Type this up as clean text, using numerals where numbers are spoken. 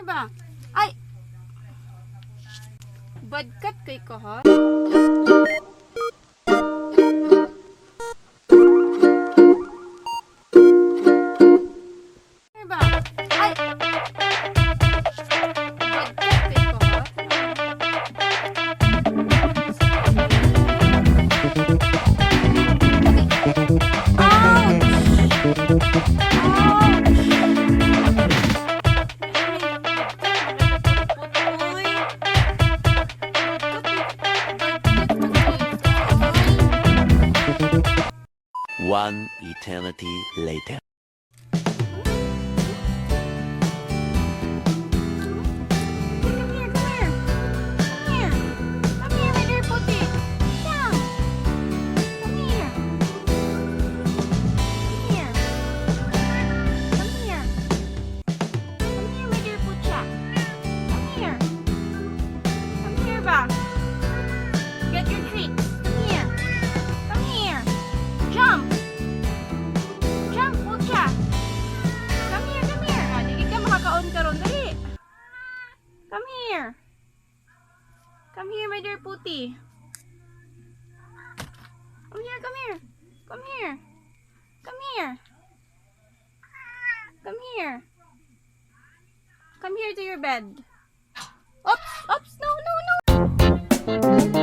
ba? Ay! Badkat kay ka, ha? Ano ba? Ay! Badkat kay ka, ha? One eternity later. Get your treats. Come here. Come here. Jump. Jump, Pucha. Come here, come here. Ah, di ka makakaon karon dali. Come here. Come here, my dear Puti. Come here, come here. Come here. Come here. Come here. Come here to your bed. Oops, oops, no, no, no.